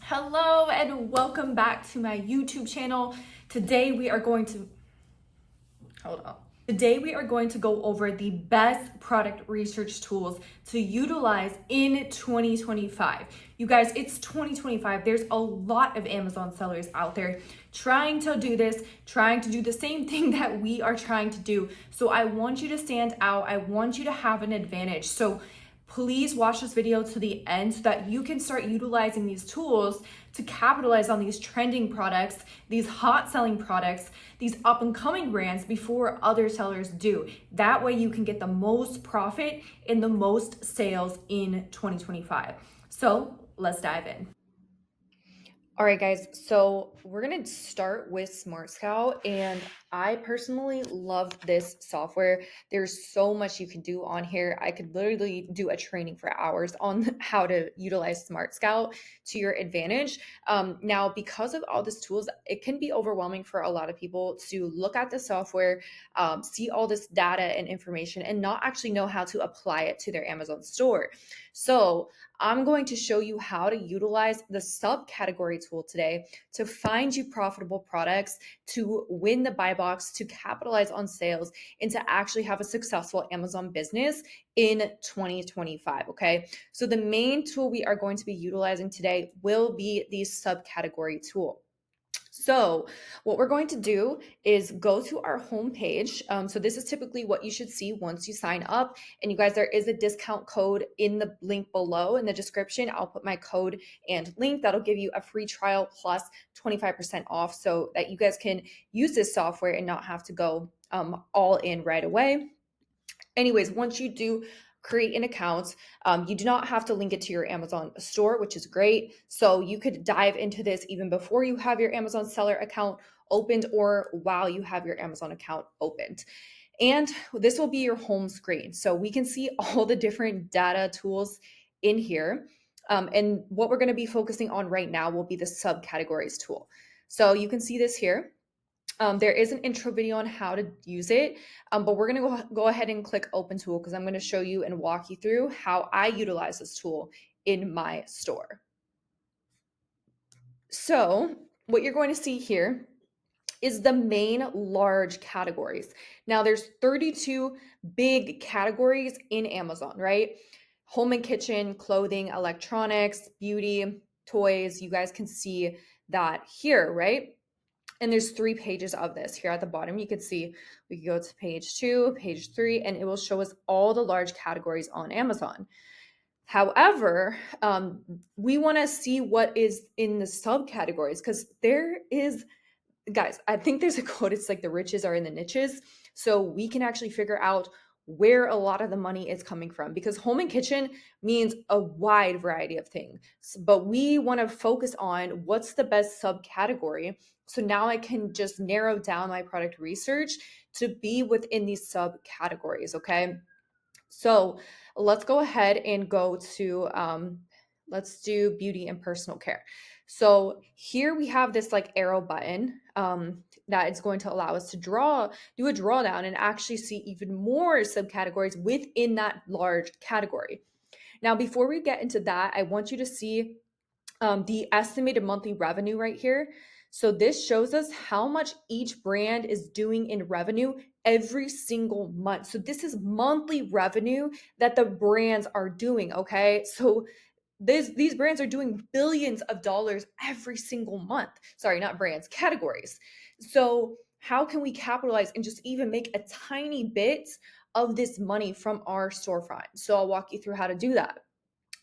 Hello and welcome back to my YouTube channel. Today we are going to go over the best product research tools to utilize in 2025. You guys, it's 2025. There's a lot of Amazon sellers out there trying to do this, trying to do the same thing that we are trying to do. So I want you to stand out. I want you to have an advantage. So please watch this video to the end so that you can start utilizing these tools to capitalize on these trending products, these hot selling products, these up and coming brands before other sellers do. That way you can get the most profit and the most sales in 2025. So let's dive in. All right, guys, so we're going to start with Smartscout, and I personally love this software. There's so much you can do on here. I could literally do a training for hours on how to utilize Smartscout to your advantage. Now, because of all these tools, it can be overwhelming for a lot of people to look at the software, see all this data and information, and not actually know how to apply it to their Amazon store. So I'm going to show you how to utilize the subcategory tool today to find you profitable products, to win the buy box, to capitalize on sales, and to actually have a successful Amazon business in 2025. Okay. So the main tool we are going to be utilizing today will be the subcategory tool. So what we're going to do is go to our homepage. So this is typically what you should see once you sign up. And you guys, there is a discount code in the link below in the description. I'll put my code and link. That'll give you a free trial plus 25% off so that you guys can use this software and not have to go all in right away. Anyways, once you do create an account, you do not have to link it to your Amazon store, which is great. So you could dive into this even before you have your Amazon seller account opened or while you have your Amazon account opened. And this will be your home screen. So we can see all the different data tools in here. And what we're going to be focusing on right now will be the subcategories tool. So you can see this here. There is an intro video on how to use it, but we're going to go ahead and click open tool because I'm going to show you and walk you through how I utilize this tool in my store. So what you're going to see here is the main large categories. Now there's 32 big categories in Amazon, right? Home and kitchen, clothing, electronics, beauty, toys. You guys can see that here, right? And there's 3 pages of this. Here at the bottom, you can see we can go to page 2, page 3, and it will show us all the large categories on Amazon. However, we want to see what is in the subcategories because there is, guys, I think there's a quote. It's like the riches are in the niches. So we can actually figure out where a lot of the money is coming from because home and kitchen means a wide variety of things. But we want to focus on what's the best subcategory. So now I can just narrow down my product research to be within these subcategories. Okay. So let's go ahead and go to, let's do beauty and personal care. So here we have this like arrow button that is going to allow us to do a drawdown and actually see even more subcategories within that large category. Now, before we get into that, I want you to see the estimated monthly revenue right here. So this shows us how much each brand is doing in revenue every single month. So this is monthly revenue that the brands are doing, okay? So these brands are doing billions of dollars every single month. Sorry, not brands, categories. So how can we capitalize and just even make a tiny bit of this money from our storefront? So I'll walk you through how to do that.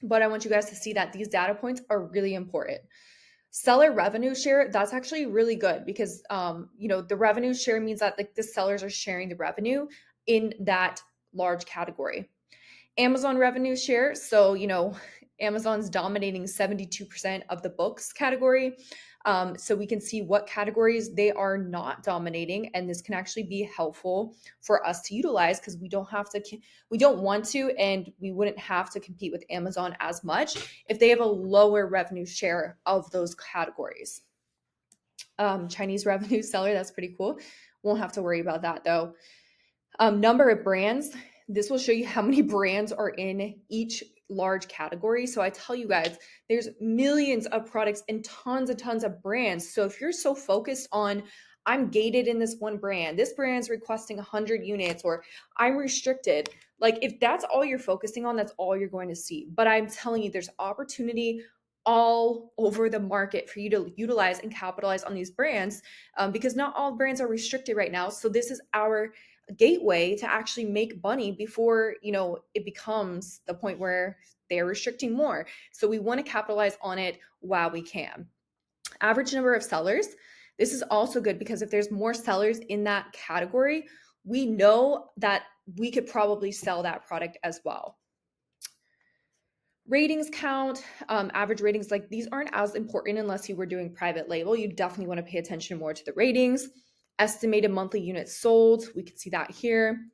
But I want you guys to see that these data points are really important. Seller revenue share, that's actually really good because the revenue share means that like the sellers are sharing the revenue in that large category. Amazon revenue share, so Amazon's dominating 72% of the books category. So we can see what categories they are not dominating, and this can actually be helpful for us to utilize because we don't want to, and we wouldn't have to compete with Amazon as much if they have a lower revenue share of those categories. Chinese revenue seller, that's pretty cool. Won't have to worry about that though. Number of brands. This will show you how many brands are in each large category. So I tell you guys, there's millions of products and tons of brands. So if you're so focused on, I'm gated in this one brand, this brand's requesting 100 units, or I'm restricted, like if that's all you're focusing on, that's all you're going to see. But I'm telling you, there's opportunity all over the market for you to utilize and capitalize on these brands, because not all brands are restricted right now. So this is our gateway to actually make money before, it becomes the point where they're restricting more. So we want to capitalize on it while we can. Average number of sellers. This is also good because if there's more sellers in that category, we know that we could probably sell that product as well. Ratings count, average ratings, like these aren't as important unless you were doing private label. You definitely want to pay attention more to the ratings. Estimated monthly units sold, we can see that here.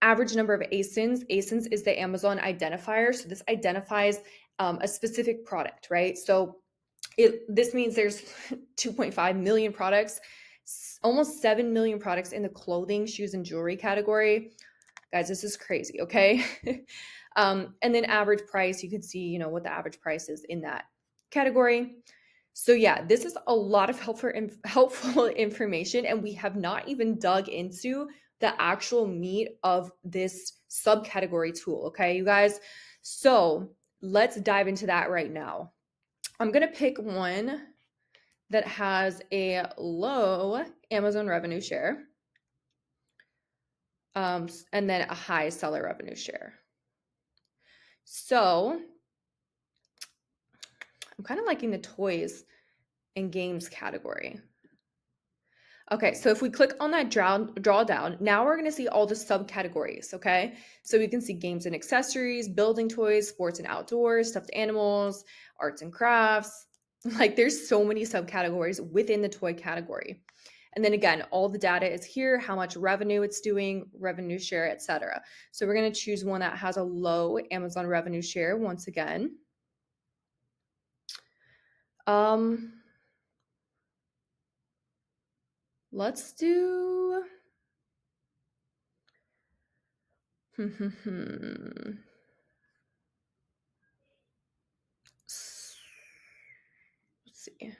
Average number of ASINs. ASINs is the Amazon identifier. So this identifies a specific product, right? So this means there's 2.5 million products, almost 7 million products in the clothing, shoes, and jewelry category. Guys, this is crazy, okay? And then average price, you can see, what the average price is in that category. So yeah, this is a lot of helpful information, and we have not even dug into the actual meat of this subcategory tool, okay, you guys? So let's dive into that right now. I'm gonna pick one that has a low Amazon revenue share, and then a high seller revenue share. So I'm kind of liking the toys and games category. Okay, so if we click on that draw down, now we're going to see all the subcategories, okay? So we can see games and accessories, building toys, sports and outdoors, stuffed animals, arts and crafts. Like there's so many subcategories within the toy category. And then again, all the data is here, how much revenue it's doing, revenue share, etc. So we're going to choose one that has a low Amazon revenue share once again. Let's do let's see.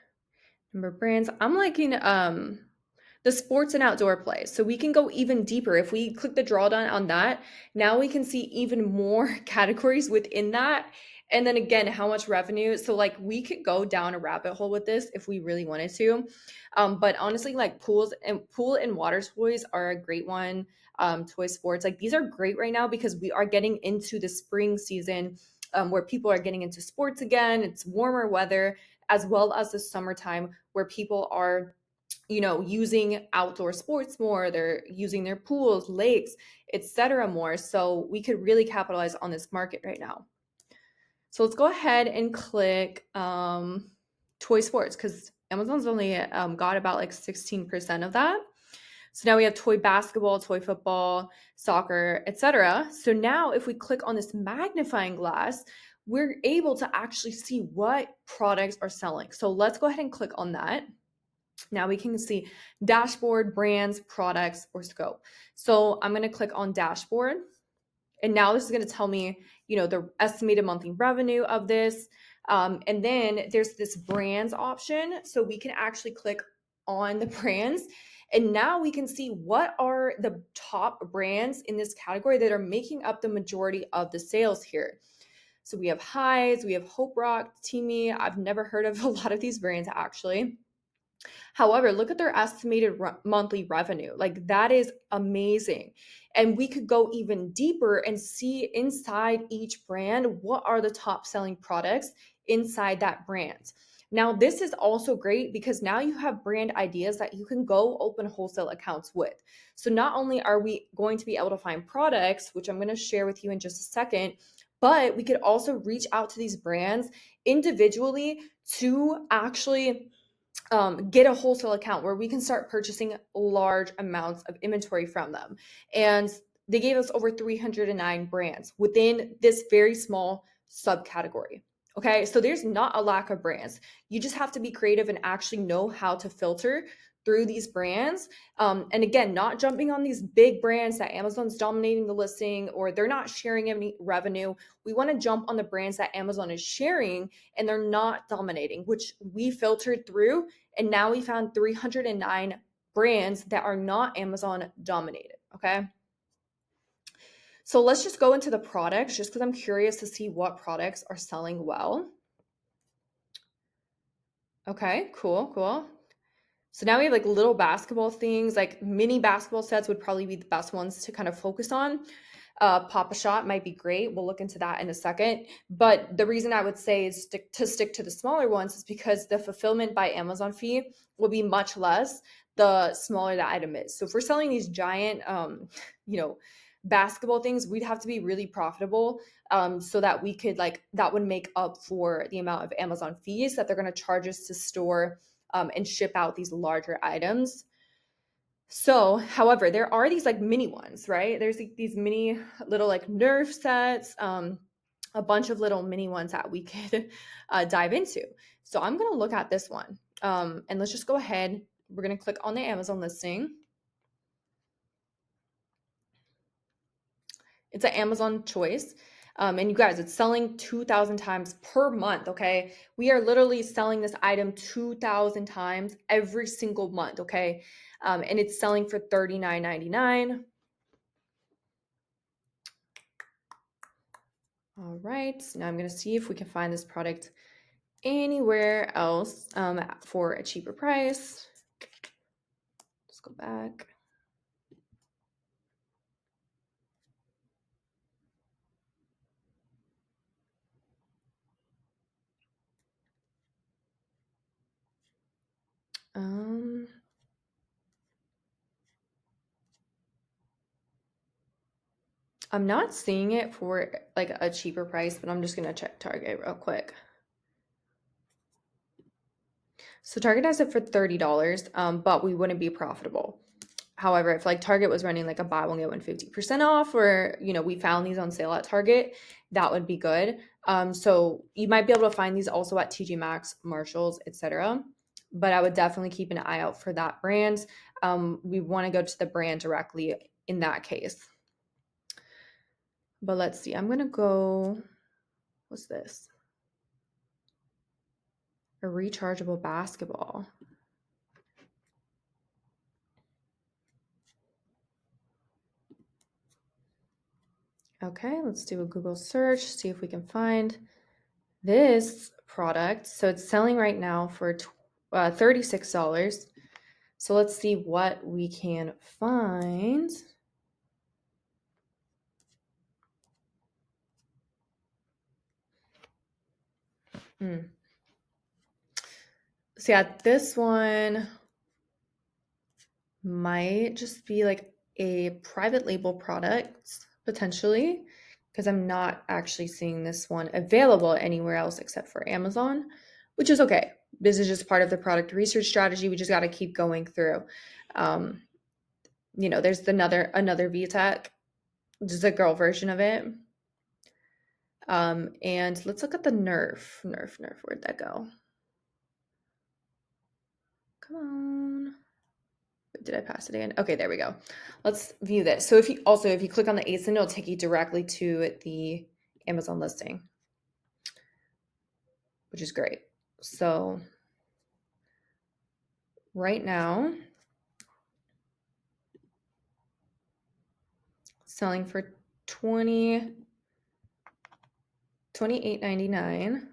Number of brands. I'm liking the sports and outdoor play. So we can go even deeper. If we click the drawdown on that, now we can see even more categories within that. And then again, how much revenue. So like we could go down a rabbit hole with this if we really wanted to. But honestly, like pool and water toys are a great one. Toy sports, like these are great right now because we are getting into the spring season, where people are getting into sports again. It's warmer weather, as well as the summertime where people are using outdoor sports more, they're using their pools, lakes, etc. more. So we could really capitalize on this market right now. So let's go ahead and click toy sports, because Amazon's only got about like 16% of that. So now we have toy basketball, toy football, soccer, etc. So now if we click on this magnifying glass, we're able to actually see what products are selling. So let's go ahead and click on that. Now we can see dashboard, brands, products, or scope. So I'm going to click on dashboard. And now this is going to tell me, the estimated monthly revenue of this. And then there's this brands option. So we can actually click on the brands. And now we can see what are the top brands in this category that are making up the majority of the sales here. So we have Highs, we have Hope Rock, Teamy. I've never heard of a lot of these brands actually. However, look at their estimated monthly revenue. Like that is amazing. And we could go even deeper and see inside each brand, what are the top selling products inside that brand. Now, this is also great because now you have brand ideas that you can go open wholesale accounts with. So not only are we going to be able to find products, which I'm going to share with you in just a second, but we could also reach out to these brands individually to actually get a wholesale account where we can start purchasing large amounts of inventory from them. And they gave us over 309 brands within this very small subcategory. Okay, so there's not a lack of brands. You just have to be creative and actually know how to filter through these brands. And again, not jumping on these big brands that Amazon's dominating the listing or they're not sharing any revenue. We want to jump on the brands that Amazon is sharing and they're not dominating, which we filtered through. And now we found 309 brands that are not Amazon dominated. Okay. So let's just go into the products just because I'm curious to see what products are selling well. Okay, cool. So now we have like little basketball things, like mini basketball sets would probably be the best ones to kind of focus on. Pop-A-Shot might be great. We'll look into that in a second. But the reason I would say is stick to the smaller ones is because the fulfillment by Amazon fee will be much less the smaller the item is. So if we're selling these giant, basketball things, we'd have to be really profitable so that we could that would make up for the amount of Amazon fees that they're going to charge us to store and ship out these larger items. So, however, there are these like mini ones, right? There's like these mini little like Nerf sets, a bunch of little mini ones that we could dive into. So I'm going to look at this one and let's just go ahead. We're going to click on the Amazon listing. It's an Amazon choice. And you guys, it's selling 2,000 times per month, okay? We are literally selling this item 2,000 times every single month, okay? And it's selling for $39.99. All right, so now I'm gonna see if we can find this product anywhere else for a cheaper price. Let's go back. I'm not seeing it for like a cheaper price, but I'm just gonna check Target real quick. So Target has it for $30, but we wouldn't be profitable. However, if like Target was running like a buy one get one 50% off, or we found these on sale at Target, that would be good. So you might be able to find these also at TJ Maxx, Marshalls, etc. But I would definitely keep an eye out for that brand. We want to go to the brand directly in that case. But let's see. I'm gonna go. What's this? A rechargeable basketball. Okay, let's do a Google search, see if we can find this product. So it's selling right now for $36. So let's see what we can find. So yeah, this one might just be like a private label product potentially, because I'm not actually seeing this one available anywhere else except for Amazon, which is okay. This is just part of the product research strategy. We just got to keep going through. There's another VTech, just a girl version of it. And let's look at the Nerf. Where'd that go? Come on. Did I pass it again? Okay, there we go. Let's view this. So if you click on the ASIN, it'll take you directly to the Amazon listing, which is great. So right now, selling for $28.99.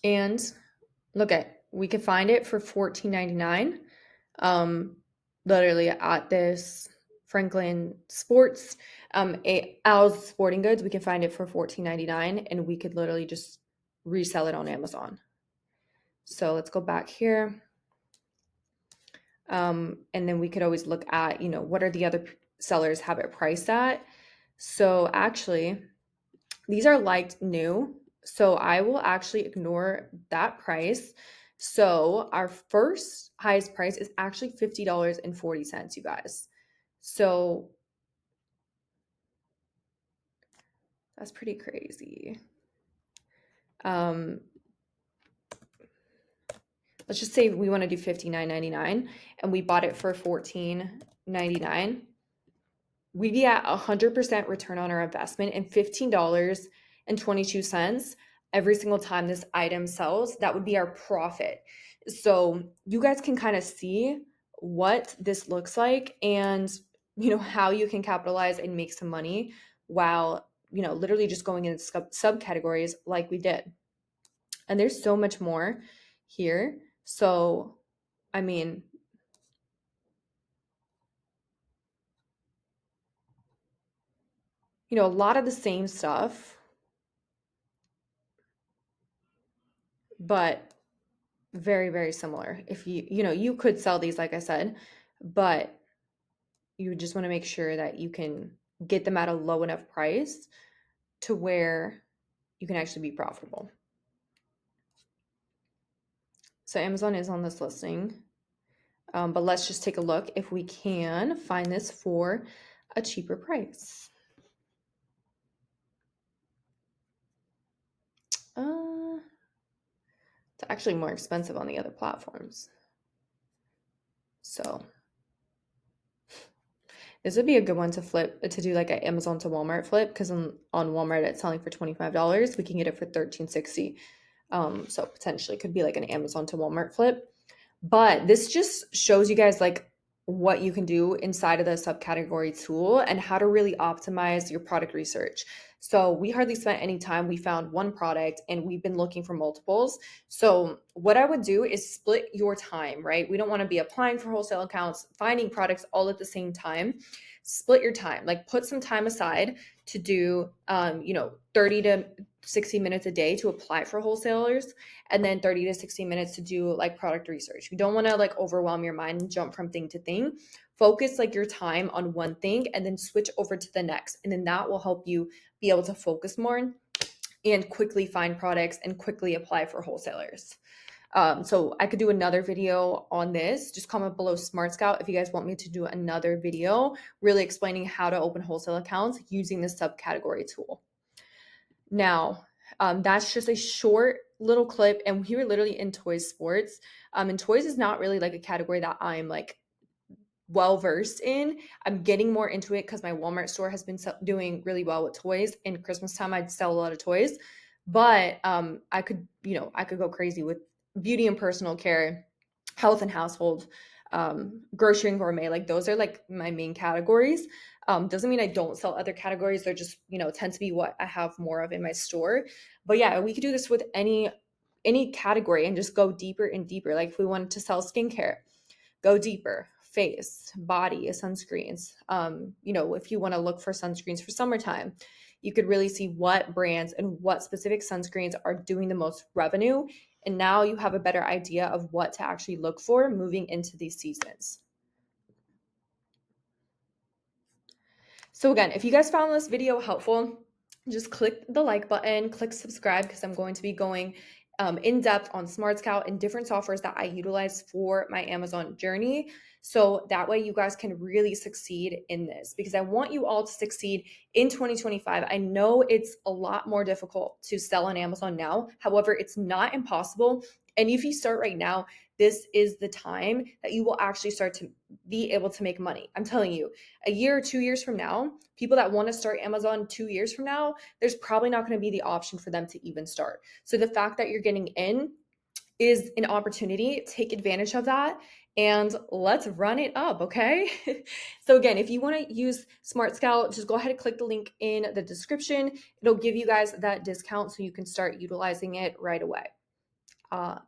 And we can find it for $14.99. Literally at this Franklin Sports, Al's Sporting Goods, we can find it for $14.99, and we could literally just resell it on Amazon. So let's go back here. And then we could always look at, what are the other sellers have it priced at. So actually, these are liked new. So I will actually ignore that price. So our first highest price is actually $50.40, you guys. So that's pretty crazy. let's just say we want to do $59.99 and we bought it for $14.99. We'd be at 100% return on our investment and $15.22 every single time this item sells. That would be our profit. So you guys can kind of see what this looks like and how you can capitalize and make some money while literally just going into subcategories like we did. And there's so much more here. So I mean, a lot of the same stuff, but very, very similar. If you could sell these, like I said, but you just want to make sure that you can get them at a low enough price to where you can actually be profitable. So Amazon is on this listing, but let's just take a look if we can find this for a cheaper price. It's actually more expensive on the other platforms. So this would be a good one to do like an Amazon to Walmart flip, because on Walmart it's selling for $25. We can get it for $13.60. So potentially could be like an Amazon to Walmart flip. But this just shows you guys like what you can do inside of the subcategory tool and how to really optimize your product research. So we hardly spent any time. We found one product and we've been looking for multiples. So what I would do is split your time, right? We don't want to be applying for wholesale accounts, finding products all at the same time. Split your time, like put some time aside to do, 30 to 60 minutes a day to apply for wholesalers, and then 30 to 60 minutes to do like product research. You don't want to like overwhelm your mind and jump from thing to thing. Focus like your time on one thing and then switch over to the next. And then that will help you be able to focus more and quickly find products and quickly apply for wholesalers. So I could do another video on this. Just comment below Smartscout if you guys want me to do another video really explaining how to open wholesale accounts using the subcategory tool. Now, that's just a short little clip, and we were literally in toys sports. And toys is not really like a category that I'm like well versed in. I'm getting more into it because my Walmart store has been doing really well with toys. In Christmas time, I'd sell a lot of toys, but I could go crazy with beauty and personal care, health and household, grocery and gourmet. Like those are like my main categories. Doesn't mean I don't sell other categories. They're just, tend to be what I have more of in my store. But yeah, we could do this with any category and just go deeper and deeper. Like if we wanted to sell skincare, go deeper. Face, body, sunscreens. If you want to look for sunscreens for summertime, you could really see what brands and what specific sunscreens are doing the most revenue. And now you have a better idea of what to actually look for moving into these seasons. So again, if you guys found this video helpful, just click the like button, click subscribe, because I'm going to be going in depth on Smartscout and different softwares that I utilize for my Amazon journey. So that way you guys can really succeed in this, because I want you all to succeed in 2025. I know it's a lot more difficult to sell on Amazon now. However, it's not impossible. And if you start right now, this is the time that you will actually start to be able to make money. I'm telling you, a year or 2 years from now, people that want to start Amazon 2 years from now, there's probably not going to be the option for them to even start. So the fact that you're getting in is an opportunity. Take advantage of that and let's run it up, okay? So again, if you want to use Smartscout, just go ahead and click the link in the description. It'll give you guys that discount so you can start utilizing it right away.